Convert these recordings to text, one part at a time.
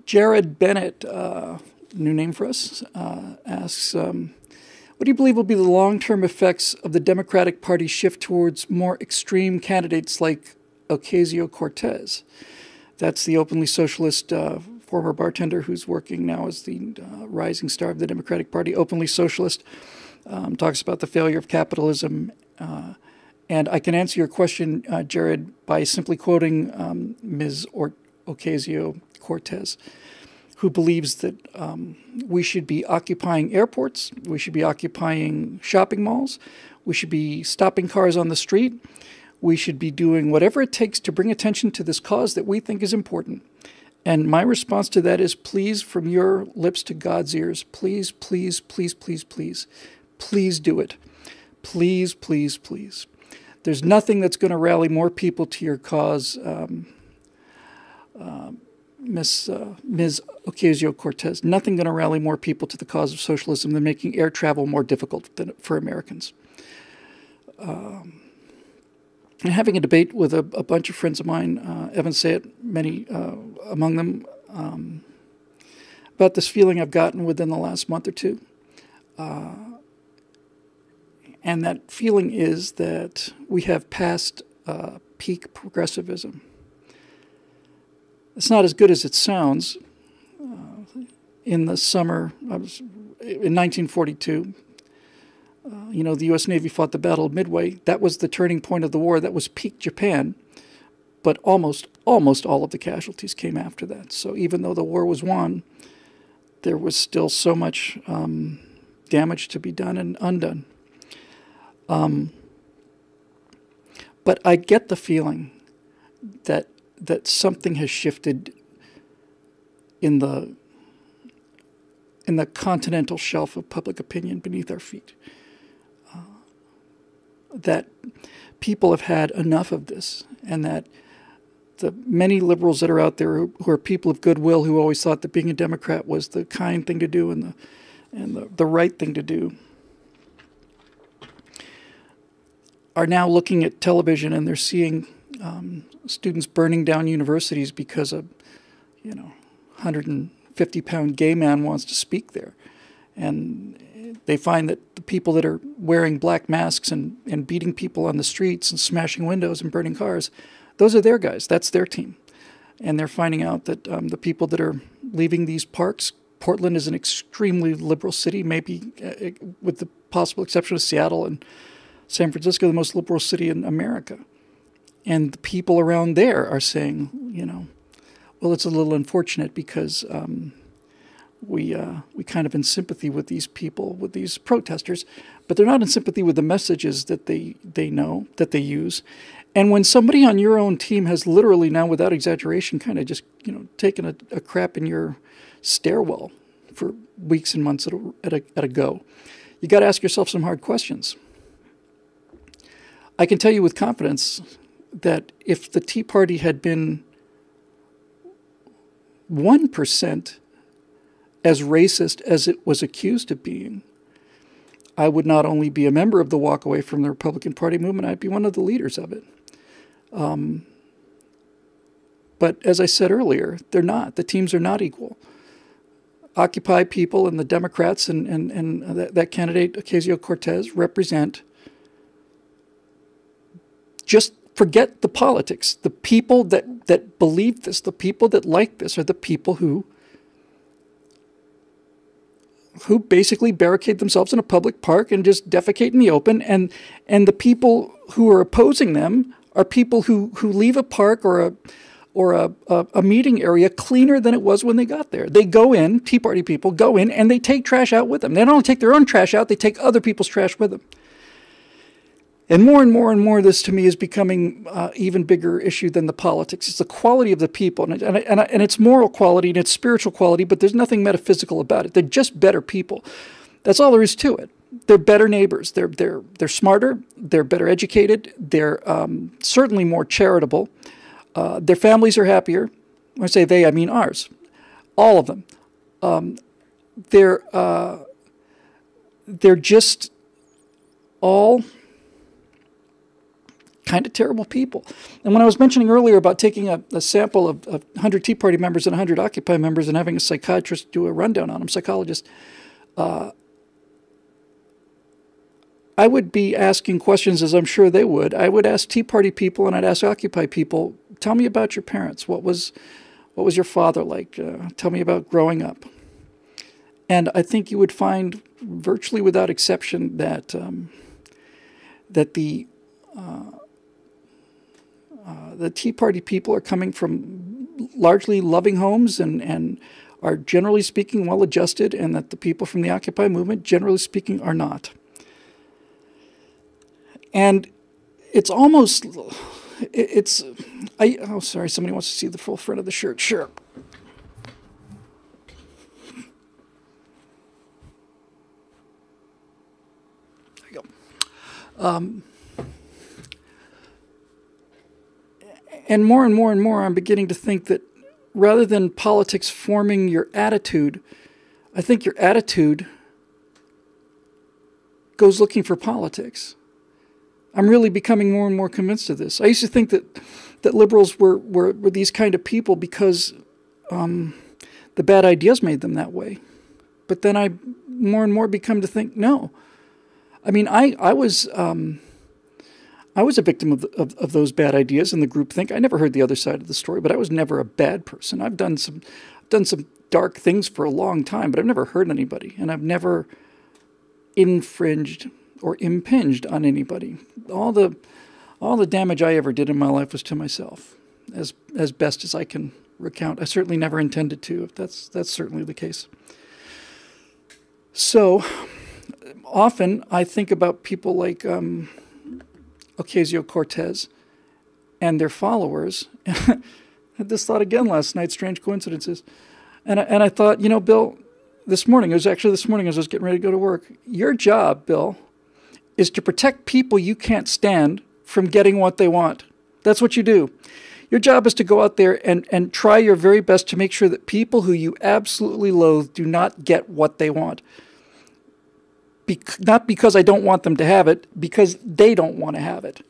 Jared Bennett, new name for us, asks, what do you believe will be the long-term effects of the Democratic Party shift towards more extreme candidates like Ocasio Cortez? That's the openly socialist former bartender who's working now as the rising star of the Democratic Party, openly socialist, talks about the failure of capitalism. And I can answer your question, Jared, by simply quoting Ms. Ocasio Cortez, who believes that we should be occupying airports, we should be occupying shopping malls, we should be stopping cars on the street, we should be doing whatever it takes to bring attention to this cause that we think is important. And my response to that is, please, from your lips to God's ears, please, please, please, please, please, please do it. Please, please, please. There's nothing that's going to rally more people to your cause, Ms. Ocasio-Cortez, nothing going to rally more people to the cause of socialism than making air travel more difficult for Americans. And having a debate with a bunch of friends of mine, Evan Sayet, many among them, about this feeling I've gotten within the last month or two. And that feeling is that we have passed peak progressivism. It's not as good as it sounds. In the summer, in 1942, the U.S. Navy fought the Battle of Midway. That was the turning point of the war. That was peak Japan. But almost all of the casualties came after that. So even though the war was won, there was still so much damage to be done and undone. But I get the feeling that something has shifted in the continental shelf of public opinion beneath our feet. That people have had enough of this, and that the many liberals that are out there who are people of goodwill, who always thought that being a Democrat was the kind thing to do and the right thing to do, are now looking at television and they're seeing students burning down universities because a 150-pound gay man wants to speak there. And they find that the people that are wearing black masks and beating people on the streets and smashing windows and burning cars, those are their guys. That's their team. And they're finding out that the people that are leaving these parks, Portland is an extremely liberal city, maybe with the possible exception of Seattle and San Francisco, the most liberal city in America. And the people around there are saying, well, it's a little unfortunate because we kind of in sympathy with these people, with these protesters, but they're not in sympathy with the messages that they know, that they use. And when somebody on your own team has literally now, without exaggeration, kind of just, taken a crap in your stairwell for weeks and months at a go, you got to ask yourself some hard questions. I can tell you with confidence that if the Tea Party had been 1% as racist as it was accused of being, I would not only be a member of the walk away from the Republican Party movement, I'd be one of the leaders of it. But as I said earlier, they're not. The teams are not equal. Occupy people and the Democrats and that candidate, Ocasio-Cortez, represent, just forget the politics. The people that believe this, the people that like this, are the people who basically barricade themselves in a public park and just defecate in the open, and the people who are opposing them are people who leave a park or a meeting area cleaner than it was when they got there. They go in, Tea Party people go in, and they take trash out with them. They don't only take their own trash out, they take other people's trash with them. And more, this to me is becoming even bigger issue than the politics. It's the quality of the people, and it's moral quality and it's spiritual quality, but there's nothing metaphysical about it. They're just better people. That's all there is to it. They're better neighbors. They're smarter. They're better educated. They're certainly more charitable. Their families are happier. When I say they, I mean ours. All of them. They're just all kind of terrible people. And when I was mentioning earlier about taking a sample of 100 Tea Party members and 100 Occupy members and having a psychiatrist do a rundown on them, psychologist, I would be asking questions, as I'm sure they would. I would ask Tea Party people and I'd ask Occupy people, tell me about your parents. What was your father like? Tell me about growing up. And I think you would find virtually without exception that the Tea Party people are coming from largely loving homes and are generally speaking well-adjusted, and that the people from the Occupy movement, generally speaking, are not. And it's almost, oh, sorry, somebody wants to see the full front of the shirt. Sure. There you go. And more and more and more, I'm beginning to think that rather than politics forming your attitude, I think your attitude goes looking for politics. I'm really becoming more and more convinced of this. I used to think that liberals were these kind of people because the bad ideas made them that way. But then I more and more become to think, no. I mean, I was a victim of those bad ideas and the groupthink. I never heard the other side of the story, but I was never a bad person. I've done some dark things for a long time, but I've never hurt anybody, and I've never infringed or impinged on anybody. All the damage I ever did in my life was to myself, as best as I can recount. I certainly never intended to, if that's certainly the case. So often I think about people like Ocasio Cortez and their followers. I had this thought again last night, strange coincidences. And I thought, Bill, this morning as I was getting ready to go to work, your job, Bill, is to protect people you can't stand from getting what they want. That's what you do. Your job is to go out there and try your very best to make sure that people who you absolutely loathe do not get what they want. Not because I don't want them to have it, because they don't want to have it.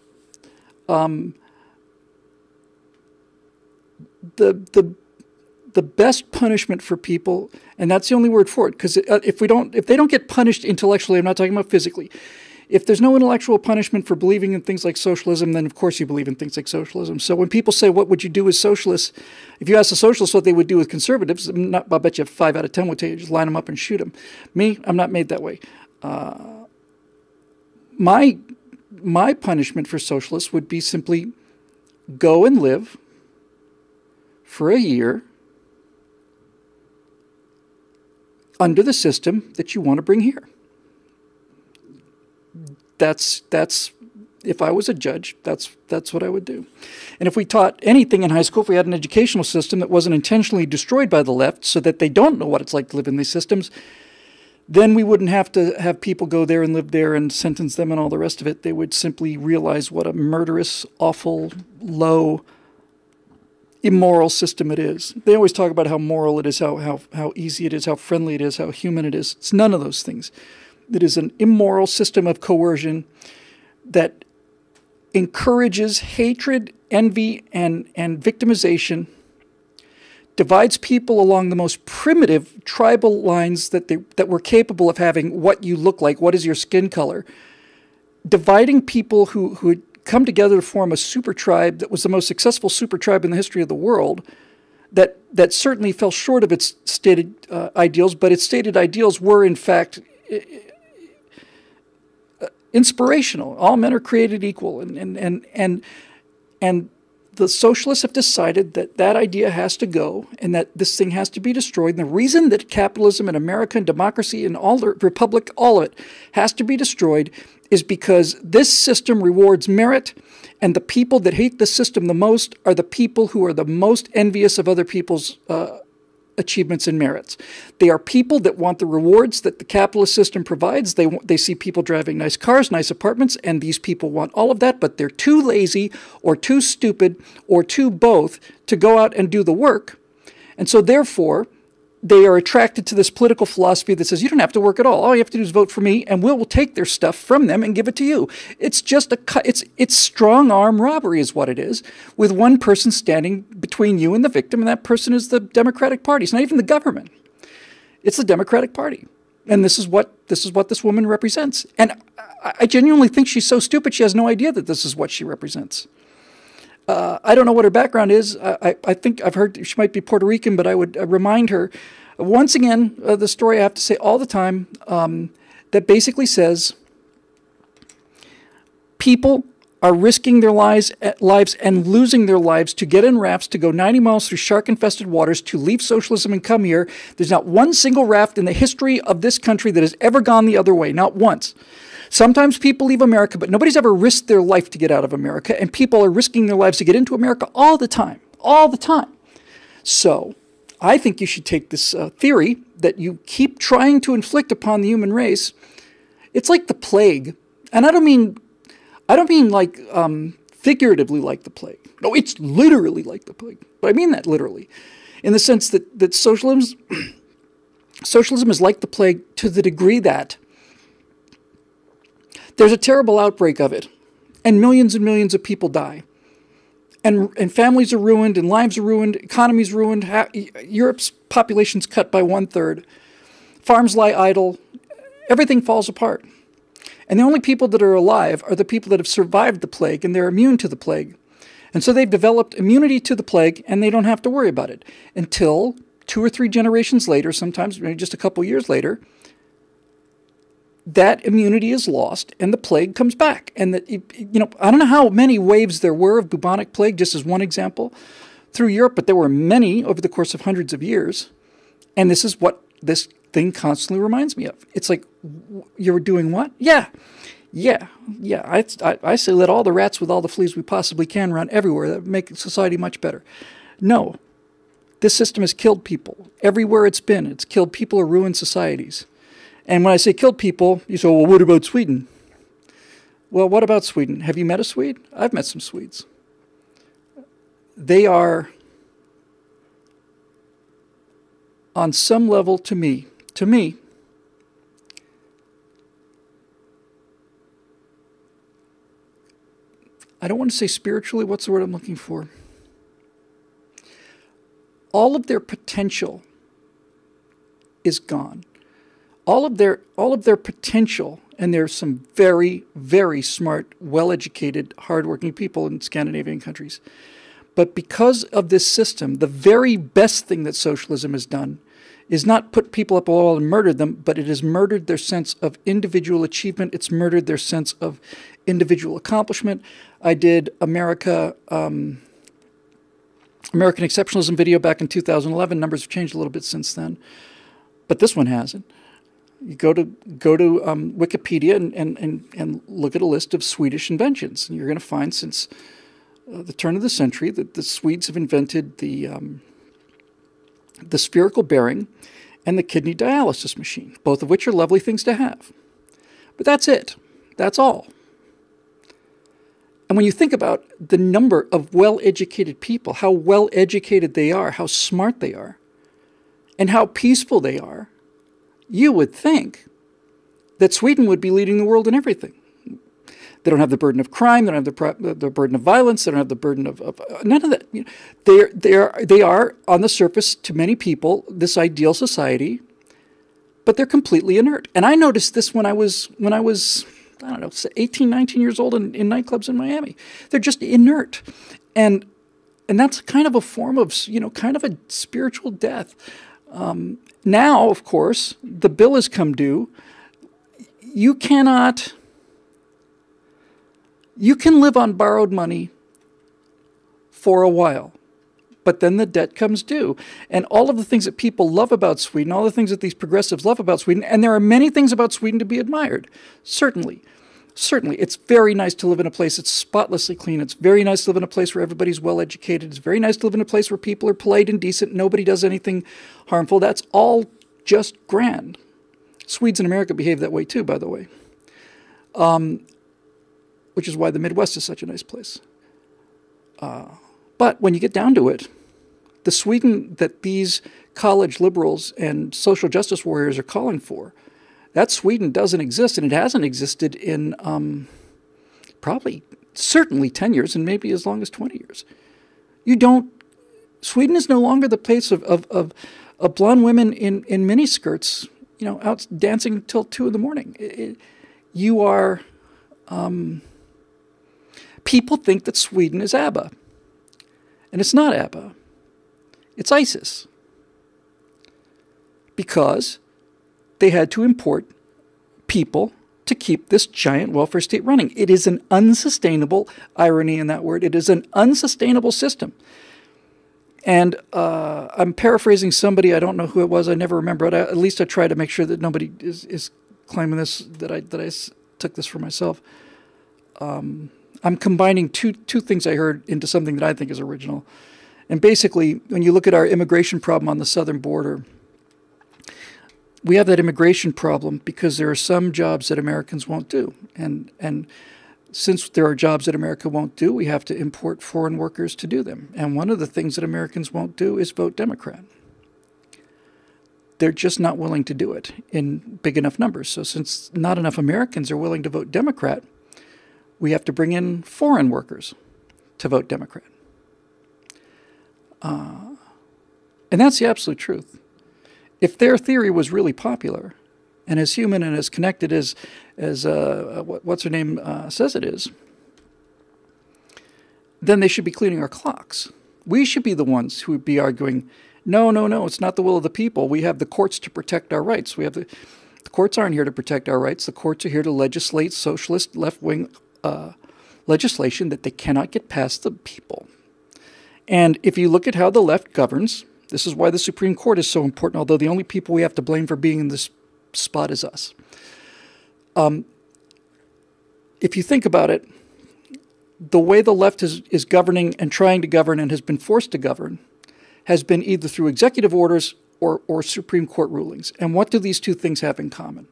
The best punishment for people, and that's the only word for it, because if they don't get punished intellectually, I'm not talking about physically. If there's no intellectual punishment for believing in things like socialism, then of course you believe in things like socialism. So when people say, what would you do as socialists? If you ask a socialist what they would do with conservatives, I'll bet you 5 out of 10 would tell you just line them up and shoot them. Me, I'm not made that way. My punishment for socialists would be simply go and live for a year under the system that you want to bring here. That's if I was a judge, that's what I would do. And if we taught anything in high school, if we had an educational system that wasn't intentionally destroyed by the left so that they don't know what it's like to live in these systems, then we wouldn't have to have people go there and live there and sentence them and all the rest of it. They would simply realize what a murderous, awful, low, immoral system it is. They always talk about how moral it is, how easy it is, how friendly it is, how human it is. It's none of those things. It is an immoral system of coercion that encourages hatred, envy, and victimization, divides people along the most primitive tribal lines that were capable of having what you look like, what is your skin color, dividing people who had come together to form a super tribe that was the most successful super tribe in the history of the world, that certainly fell short of its stated ideals, but its stated ideals were in fact inspirational. All men are created equal, and the socialists have decided that idea has to go and that this thing has to be destroyed. And the reason that capitalism and America and democracy and all the republic, all of it, has to be destroyed is because this system rewards merit, and the people that hate the system the most are the people who are the most envious of other people's achievements and merits. They are people that want the rewards that the capitalist system provides. They see people driving nice cars, nice apartments, and these people want all of that, but they're too lazy or too stupid or too both to go out and do the work. And so therefore, they are attracted to this political philosophy that says you don't have to work at all. All you have to do is vote for me, and we'll take their stuff from them and give it to you. It's just it's strong arm robbery is what it is, with one person standing between you and the victim, and that person is the Democratic Party. It's not even the government. It's the Democratic Party. And this is what this woman represents. And I genuinely think she's so stupid she has no idea that this is what she represents. I don't know what her background is. I think I've heard she might be Puerto Rican, but I would remind her, once again, the story I have to say all the time, that basically says people are risking their lives and losing their lives to get in rafts, to go 90 miles through shark-infested waters, to leave socialism and come here. There's not one single raft in the history of this country that has ever gone the other way, not once. Sometimes people leave America, but nobody's ever risked their life to get out of America, and people are risking their lives to get into America all the time, all the time. So I think you should take this theory that you keep trying to inflict upon the human race. It's like the plague, and I don't mean like figuratively like the plague. No, it's literally like the plague. But I mean that literally, in the sense that socialism is like the plague to the degree that there's a terrible outbreak of it, and millions of people die. And families are ruined, and lives are ruined, economies ruined, Europe's population's cut by 1/3, farms lie idle, everything falls apart. And the only people that are alive are the people that have survived the plague, and they're immune to the plague. And so they've developed immunity to the plague, and they don't have to worry about it until 2 or 3 generations later, sometimes maybe just a couple years later, that immunity is lost and the plague comes back. And I don't know how many waves there were of bubonic plague, just as one example, through Europe, but there were many over the course of hundreds of years. And this is what this thing constantly reminds me of. It's like, you're doing what? Yeah. I say let all the rats with all the fleas we possibly can run everywhere. That would make society much better. No. This system has killed people. Everywhere it's been, it's killed people or ruined societies. And when I say killed people, you say, well, what about Sweden? Well, what about Sweden? Have you met a Swede? I've met some Swedes. They are, on some level, to me, I don't want to say spiritually, what's the word I'm looking for? All of their potential is gone. All of their potential, and there's some very, very smart, well-educated, hardworking people in Scandinavian countries. But because of this system, the very best thing that socialism has done is not put people up a wall and murder them, but it has murdered their sense of individual achievement. It's murdered their sense of individual accomplishment. I did American exceptionalism video back in 2011. Numbers have changed a little bit since then, but this one hasn't. You go to Wikipedia and look at a list of Swedish inventions, and you're going to find since the turn of the century that the Swedes have invented the spherical bearing and the kidney dialysis machine, both of which are lovely things to have. But that's it. That's all. And when you think about the number of well-educated people, how well-educated they are, how smart they are, and how peaceful they are, you would think that Sweden would be leading the world in everything. They don't have the burden of crime. They don't have the burden of violence. They don't have the burden of none of that. You know, they are on the surface to many people this ideal society, but they're completely inert. And I noticed this when I was I don't know, 18, 19 years old in nightclubs in Miami. They're just inert, and that's kind of a form of kind of a spiritual death. Now, of course, the bill has come due. You can live on borrowed money for a while, but then the debt comes due. And all of the things that people love about Sweden, all the things that these progressives love about Sweden, and there are many things about Sweden to be admired, certainly. Certainly, it's very nice to live in a place that's spotlessly clean. It's very nice to live in a place where everybody's well-educated. It's very nice to live in a place where people are polite and decent. Nobody does anything harmful. That's all just grand. Swedes in America behave that way too, by the way, which is why the Midwest is such a nice place. But when you get down to it, The Sweden that these college liberals and social justice warriors are calling for, that Sweden doesn't exist, and it hasn't existed in certainly 10 years, and maybe as long as 20 years. Sweden is no longer the place of blonde women in miniskirts, out dancing until 2 in the morning. People think that Sweden is ABBA, and it's not ABBA. It's ISIS. Because they had to import people to keep this giant welfare state running. It is an unsustainable, irony in that word, it is an unsustainable system. And I'm paraphrasing somebody, I don't know who it was, I never remember it. At least I try to make sure that nobody is claiming this, that I took this for myself. I'm combining two things I heard into something that I think is original. And basically, when you look at our immigration problem on the southern border, we have that immigration problem because there are some jobs that Americans won't do. And since there are jobs that America won't do, we have to import foreign workers to do them. And one of the things that Americans won't do is vote Democrat. They're just not willing to do it in big enough numbers. So since not enough Americans are willing to vote Democrat, we have to bring in foreign workers to vote Democrat. And that's the absolute truth. If their theory was really popular and as human and as connected as what's her name says it is, then they should be cleaning our clocks. We should be the ones who would be arguing, no, it's not the will of the people. We have the courts to protect our rights. The courts aren't here to protect our rights. The courts are here to legislate socialist left-wing legislation that they cannot get past the people. And if you look at how the left governs, this is why the Supreme Court is so important, although the only people we have to blame for being in this spot is us. If you think about it, the way the left is governing and trying to govern and has been forced to govern has been either through executive orders or Supreme Court rulings. And what do these two things have in common?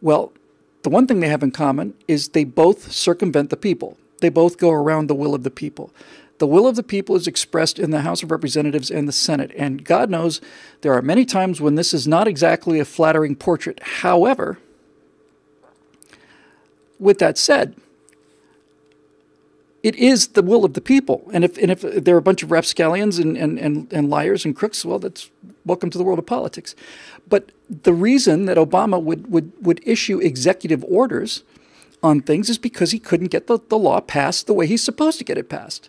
Well, the one thing they have in common is they both circumvent the people. They both go around the will of the people. The will of the people is expressed in the House of Representatives and the Senate. And God knows there are many times when this is not exactly a flattering portrait. However, with that said, it is the will of the people. And if there are a bunch of rapscallions and liars and crooks, well, that's welcome to the world of politics. But the reason that Obama would issue executive orders on things is because he couldn't get the law passed the way he's supposed to get it passed.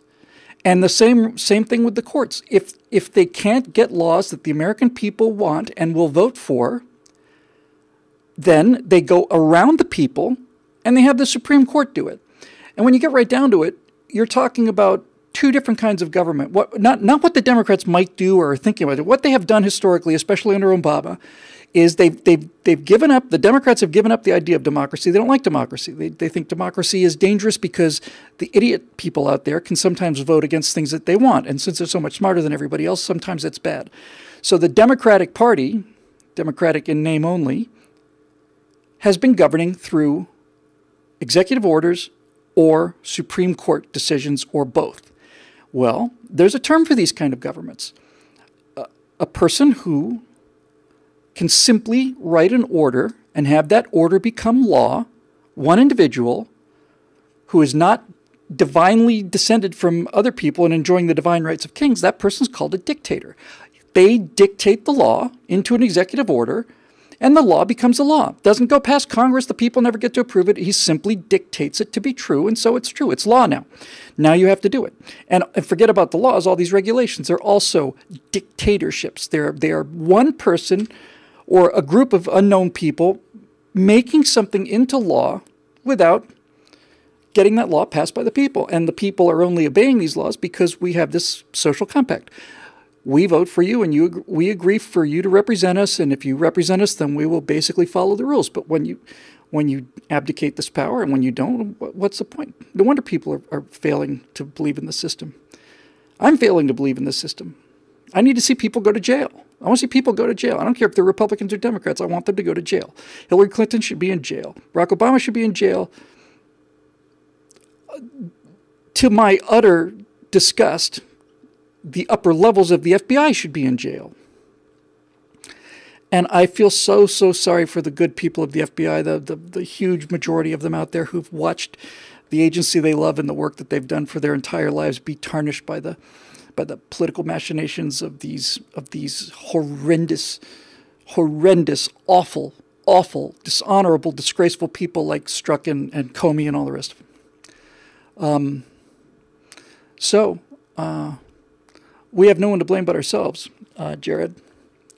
And the same thing with the courts. If they can't get laws that the American people want and will vote for, then they go around the people and they have the Supreme Court do it. And when you get right down to it, you're talking about two different kinds of government. Not what the Democrats might do or are thinking about it. What they have done historically, especially under Obama, is they've given up, the Democrats have given up the idea of democracy. They don't like democracy. They think democracy is dangerous because the idiot people out there can sometimes vote against things that they want. And since they're so much smarter than everybody else, sometimes that's bad. So the Democratic Party, Democratic in name only, has been governing through executive orders or Supreme Court decisions or both. Well, there's a term for these kind of governments. A person who can simply write an order and have that order become law, one individual who is not divinely descended from other people and enjoying the divine rights of kings, that person's called a dictator. They dictate the law into an executive order, and the law becomes a law. Doesn't go past Congress. The people never get to approve it. He simply dictates it to be true, and so it's true. It's law now. Now you have to do it. And forget about the laws, all these regulations. They're also dictatorships. They are one person or a group of unknown people making something into law without getting that law passed by the people. And the people are only obeying these laws because we have this social compact. We vote for you, and we agree for you to represent us, and if you represent us, then we will basically follow the rules. But when you abdicate this power and when you don't, what's the point? No wonder people are failing to believe in the system. I'm failing to believe in the system. I need to see people go to jail. I want to see people go to jail. I don't care if they're Republicans or Democrats. I want them to go to jail. Hillary Clinton should be in jail. Barack Obama should be in jail. To my utter disgust, the upper levels of the FBI should be in jail. And I feel so sorry for the good people of the FBI, the huge majority of them out there who've watched the agency they love and the work that they've done for their entire lives be tarnished by the political machinations of these horrendous, awful, dishonorable, disgraceful people like Strzok and Comey and all the rest of them. We have no one to blame but ourselves, Jared,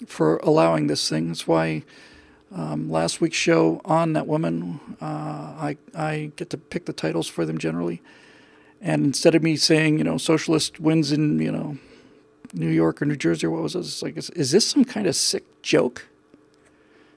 for allowing this thing. That's why last week's show on that woman, I get to pick the titles for them generally. And instead of me saying, socialist wins in, New York or New Jersey or what was it? It's like, is this some kind of sick joke?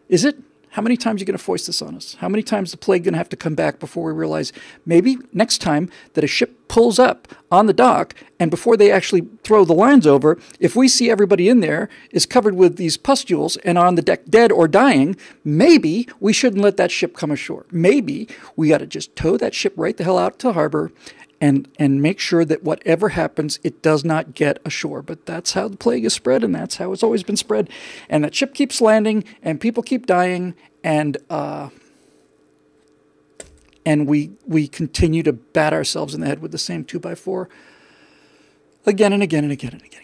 Is it? How many times are you going to foist this on us? How many times is the plague going to have to come back before we realize maybe next time that a ship pulls up on the dock and before they actually throw the lines over, if we see everybody in there is covered with these pustules and on the deck dead or dying, maybe we shouldn't let that ship come ashore. Maybe we got to just tow that ship right the hell out to harbor and make sure that whatever happens, it does not get ashore. But that's how the plague is spread, and that's how it's always been spread. And that ship keeps landing, and people keep dying, and we continue to bat ourselves in the head with the same 2x4 again and again and again and again.